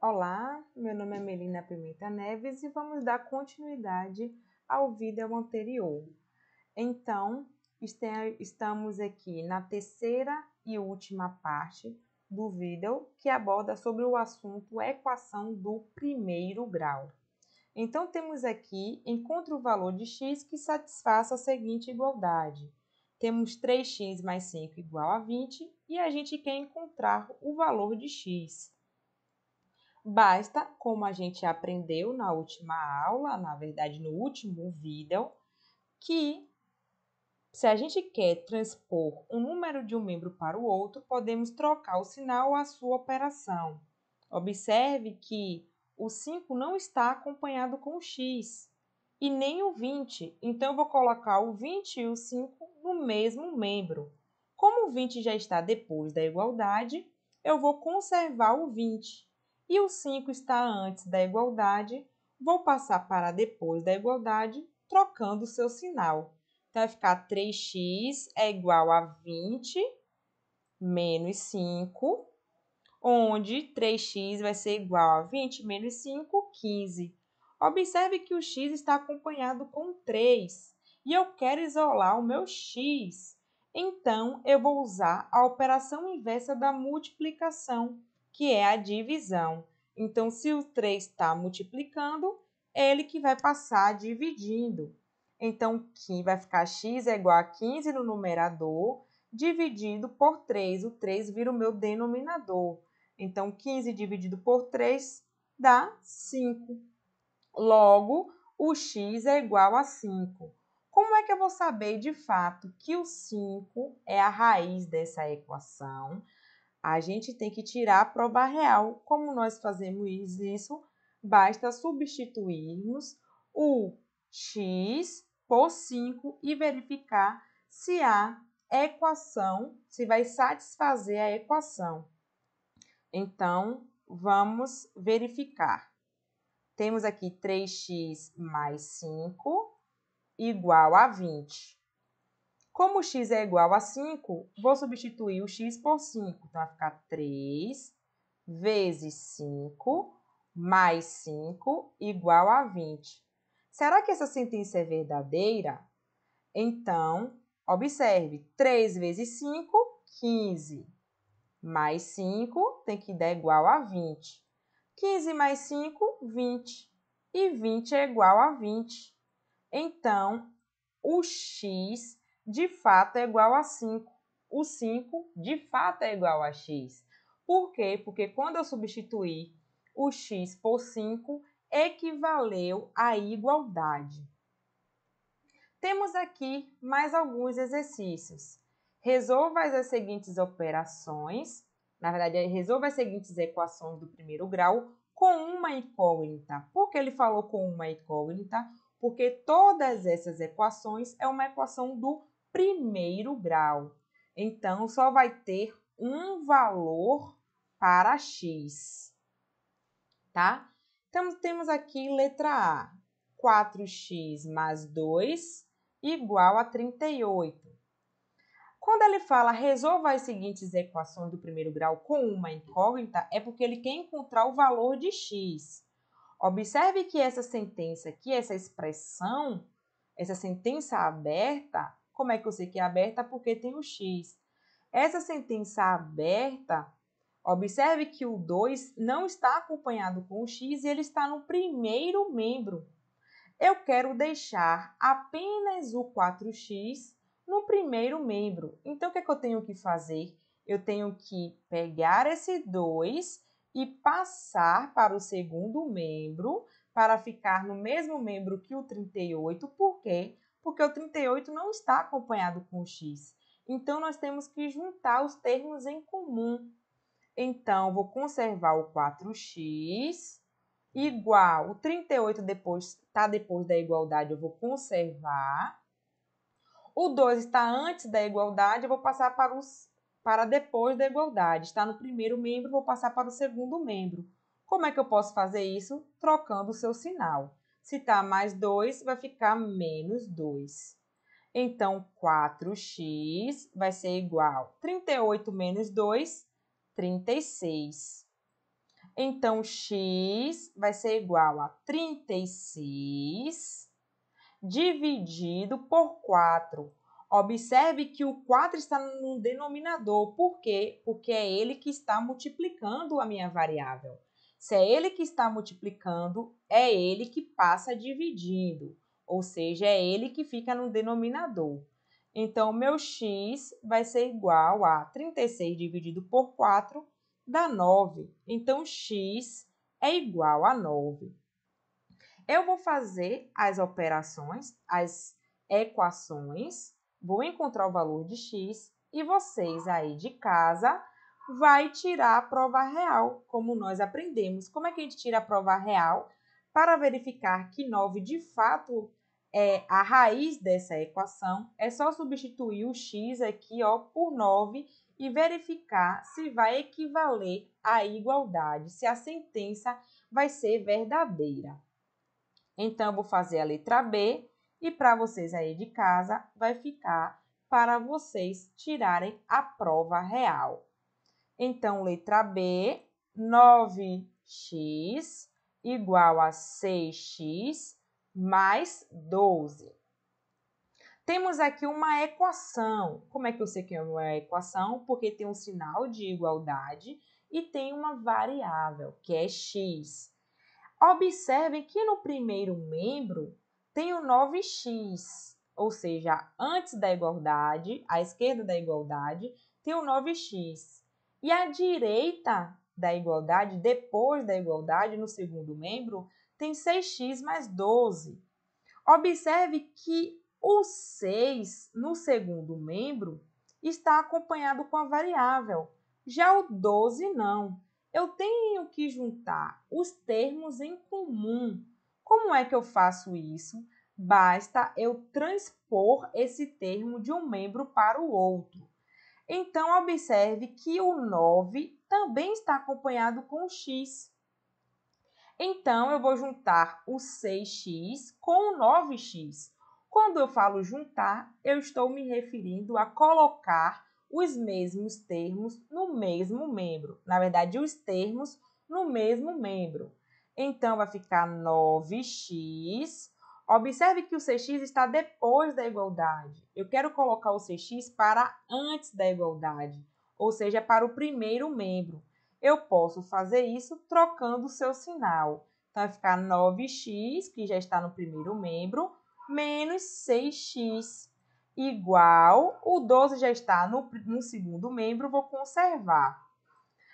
Olá, meu nome é Melina Pimenta Neves e vamos dar continuidade ao vídeo anterior. Então, estamos aqui na terceira e última parte do vídeo que aborda sobre o assunto equação do primeiro grau. Então, temos aqui, encontre o valor de x que satisfaça a seguinte igualdade. Temos 3x mais 5 igual a 20 e a gente quer encontrar o valor de x. Basta, como a gente aprendeu na última aula, na verdade no último vídeo, que se a gente quer transpor um número de um membro para o outro, podemos trocar o sinal ou a sua operação. Observe que o 5 não está acompanhado com o x e nem o 20, então eu vou colocar o 20 e o 5 no mesmo membro. Como o 20 já está depois da igualdade, eu vou conservar o 20. E o 5 está antes da igualdade, vou passar para depois da igualdade, trocando o seu sinal. Então, vai ficar 3x é igual a 20 menos 5, onde 3x vai ser igual a 20 menos 5, 15. Observe que o x está acompanhado com 3 e eu quero isolar o meu x. Então, eu vou usar a operação inversa da multiplicação, que é a divisão. Então, se o 3 está multiplicando, ele que vai passar dividindo. Então, aqui vai ficar x é igual a 15 no numerador, dividido por 3. O 3 vira o meu denominador. Então, 15 dividido por 3 dá 5. Logo, o x é igual a 5. Como é que eu vou saber, de fato, que o 5 é a raiz dessa equação? A gente tem que tirar a prova real. Como nós fazemos isso? Basta substituirmos o x por 5 e verificar se a equação, se vai satisfazer a equação. Então, vamos verificar. Temos aqui 3x mais 5 igual a 20. Como x é igual a 5, vou substituir o x por 5. Então, vai ficar 3 vezes 5 mais 5 igual a 20. Será que essa sentença é verdadeira? Então, observe, 3 vezes 5, 15. Mais 5 tem que dar igual a 20. 15 mais 5, 20. E 20 é igual a 20. Então, o x de fato é igual a 5. O 5 de fato é igual a x. Por quê? Porque quando eu substituir o x por 5, equivaleu à igualdade. Temos aqui mais alguns exercícios. Resolva as seguintes operações, na verdade, resolva as seguintes equações do primeiro grau com uma incógnita. Por que ele falou com uma incógnita? Porque todas essas equações é uma equação do primeiro grau. Então, só vai ter um valor para x, tá? Então, temos aqui letra A, 4x mais 2 igual a 38. Quando ele fala resolva as seguintes equações do primeiro grau com uma incógnita, é porque ele quer encontrar o valor de x. Observe que essa sentença aqui, essa expressão, essa sentença aberta, como é que eu sei que é aberta? Porque tem o x. Essa sentença aberta, observe que o 2 não está acompanhado com o x e ele está no primeiro membro. Eu quero deixar apenas o 4x no primeiro membro. Então, o que é que eu tenho que fazer? Eu tenho que pegar esse 2 e passar para o segundo membro, para ficar no mesmo membro que o 38. Por quê? Porque o 38 não está acompanhado com o x. Então, nós temos que juntar os termos em comum. Então, vou conservar o 4x igual, o 38 está depois da igualdade, eu vou conservar. O 2 está antes da igualdade, eu vou passar para depois da igualdade. Está no primeiro membro, vou passar para o segundo membro. Como é que eu posso fazer isso? Trocando o seu sinal. Se está mais 2, vai ficar menos 2. Então, 4x vai ser igual a 38 menos 2, 36. Então, x vai ser igual a 36 dividido por 4. Observe que o 4 está no denominador. Por quê? Porque é ele que está multiplicando a minha variável. Se é ele que está multiplicando, é ele que passa dividindo. Ou seja, é ele que fica no denominador. Então, meu x vai ser igual a 36 dividido por 4 dá 9. Então, x é igual a 9. Eu vou fazer as operações, as equações, vou encontrar o valor de x e vocês aí de casa vai tirar a prova real, como nós aprendemos. Como é que a gente tira a prova real? Para verificar que 9 de fato é a raiz dessa equação, é só substituir o x aqui ó, por 9 e verificar se vai equivaler à igualdade, se a sentença vai ser verdadeira. Então, eu vou fazer a letra B e para vocês aí de casa vai ficar para vocês tirarem a prova real. Então, letra B, 9x igual a 6x mais 12. Temos aqui uma equação. Como é que eu sei que é uma equação? Porque tem um sinal de igualdade e tem uma variável, que é x. Observem que no primeiro membro tem o 9x, ou seja, antes da igualdade, à esquerda da igualdade, tem o 9x. E à direita da igualdade, depois da igualdade, no segundo membro, tem 6x mais 12. Observe que o 6 no segundo membro está acompanhado com a variável, já o 12 não. Eu tenho que juntar os termos em comum. Como é que eu faço isso? Basta eu transpor esse termo de um membro para o outro. Então, observe que o 9 também está acompanhado com o x. Então, eu vou juntar o 6x com o 9x. Quando eu falo juntar, eu estou me referindo a colocar os mesmos termos no mesmo membro. Na verdade, os termos no mesmo membro. Então, vai ficar 9x. Observe que o 6x está depois da igualdade. Eu quero colocar o 6x para antes da igualdade, ou seja, para o primeiro membro. Eu posso fazer isso trocando o seu sinal. Então, vai ficar 9x, que já está no primeiro membro, menos 6x, igual, o 12 já está no segundo membro, vou conservar.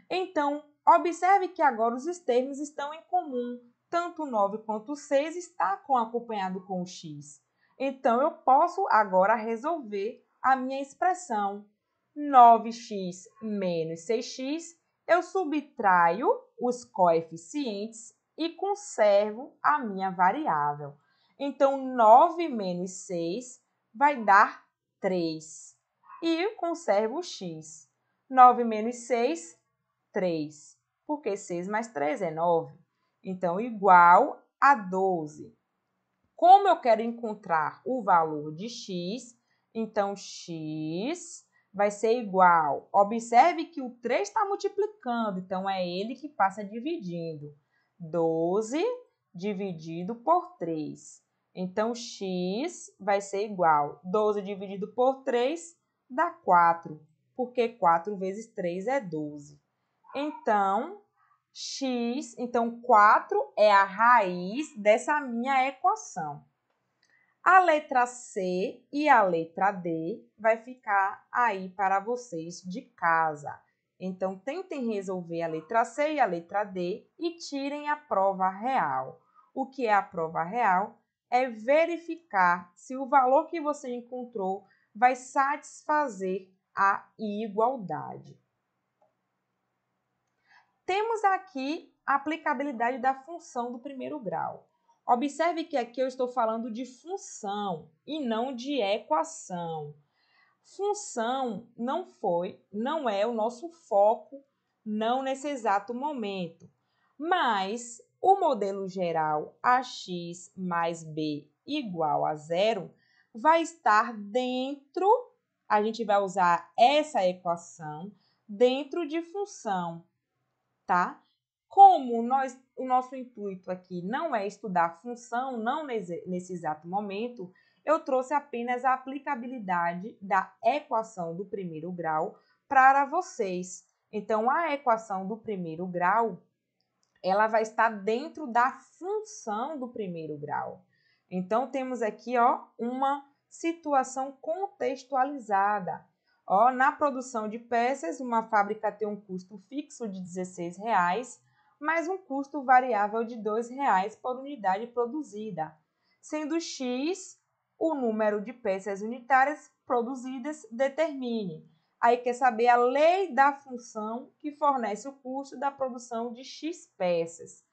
Então, observe que agora os termos estão em comum. Tanto o 9 quanto o 6 está acompanhado com o x. Então, eu posso agora resolver a minha expressão. 9x menos 6x, eu subtraio os coeficientes e conservo a minha variável. Então, 9 menos 6 vai dar 3. E eu conservo o x. 9 menos 6, 3. Porque 6 mais 3 é 9. Então, igual a 12. Como eu quero encontrar o valor de x, então x vai ser igual. Observe que o 3 está multiplicando, então é ele que passa dividindo. 12 dividido por 3. Então, x vai ser igual. 12 dividido por 3 dá 4, porque 4 vezes 3 é 12. Então, então 4 é a raiz dessa minha equação. A letra C e a letra D vai ficar aí para vocês de casa. Então, tentem resolver a letra C e a letra D e tirem a prova real. O que é a prova real? É verificar se o valor que você encontrou vai satisfazer a igualdade. Temos aqui a aplicabilidade da função do primeiro grau. Observe que aqui eu estou falando de função e não de equação. Função não é o nosso foco, não nesse exato momento. Mas o modelo geral ax mais b igual a zero vai estar dentro, a gente vai usar essa equação dentro de função, tá? Como o nosso intuito aqui não é estudar função, não nesse exato momento, eu trouxe apenas a aplicabilidade da equação do primeiro grau para vocês. Então, a equação do primeiro grau, ela vai estar dentro da função do primeiro grau. Então, temos aqui, ó, uma situação contextualizada. Ó, na produção de peças, uma fábrica tem um custo fixo de R$16, mais um custo variável de R$2 por unidade produzida, sendo X o número de peças unitárias produzidas, determine. Aí quer saber a lei da função que fornece o custo da produção de X peças.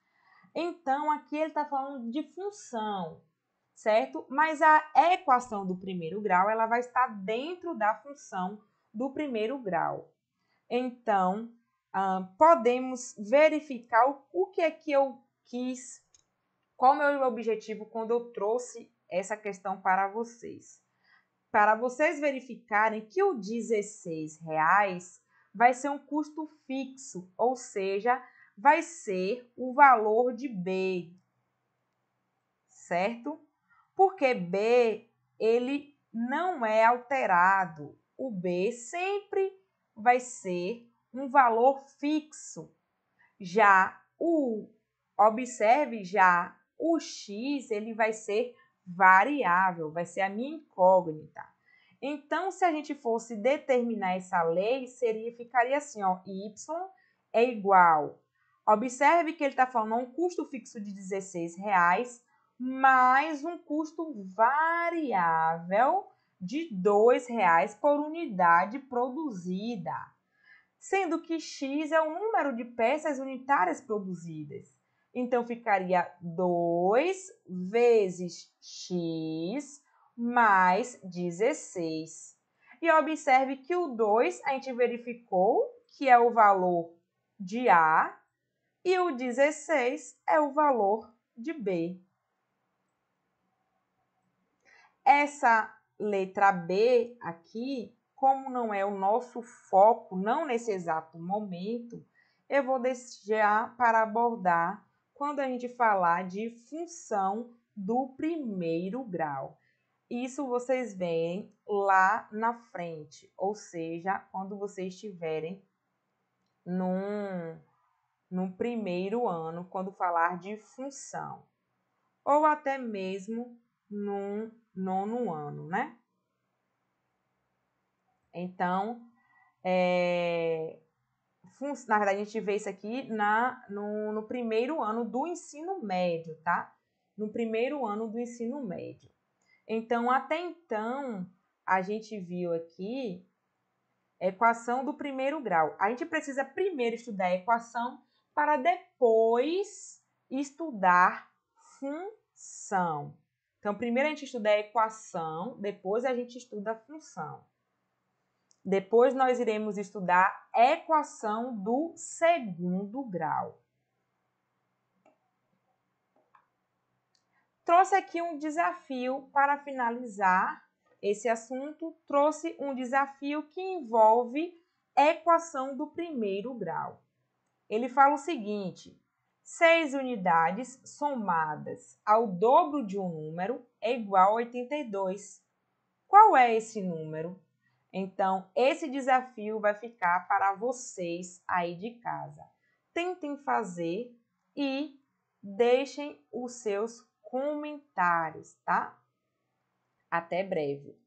Então, aqui ele está falando de função, certo? Mas a equação do primeiro grau, ela vai estar dentro da função do primeiro grau. Então, podemos verificar o que é que eu quis, qual é o meu objetivo quando eu trouxe essa questão para vocês. Para vocês verificarem que o R$16 vai ser um custo fixo, ou seja, vai ser o valor de B, certo? Porque B, ele não é alterado. O B sempre vai ser um valor fixo. Observe, já o X, ele vai ser variável, vai ser a minha incógnita. Então, se a gente fosse determinar essa lei, ficaria assim, ó, Y é igual. Observe que ele está falando um custo fixo de R$16 mais um custo variável de R$2 por unidade produzida, sendo que X é o número de peças unitárias produzidas. Então, ficaria 2 vezes X mais 16. E observe que o 2 a gente verificou que é o valor de A e o 16 é o valor de B. Essa letra B aqui, como não é o nosso foco, não nesse exato momento, eu vou deixar para abordar quando a gente falar de função do primeiro grau. Isso vocês veem lá na frente, ou seja, quando vocês estiverem no primeiro ano, quando falar de função, ou até mesmo no nono ano, né? Então, na verdade, a gente vê isso aqui no primeiro ano do ensino médio, tá? No primeiro ano do ensino médio. Então, até então, a gente viu aqui a equação do primeiro grau. A gente precisa primeiro estudar a equação para depois estudar função. Então, primeiro a gente estuda a equação, depois a gente estuda a função. Depois nós iremos estudar a equação do segundo grau. Trouxe aqui um desafio para finalizar esse assunto. Trouxe um desafio que envolve a equação do primeiro grau. Ele fala o seguinte: 6 unidades somadas ao dobro de um número é igual a 82. Qual é esse número? Então, esse desafio vai ficar para vocês aí de casa. Tentem fazer e deixem os seus comentários, tá? Até breve.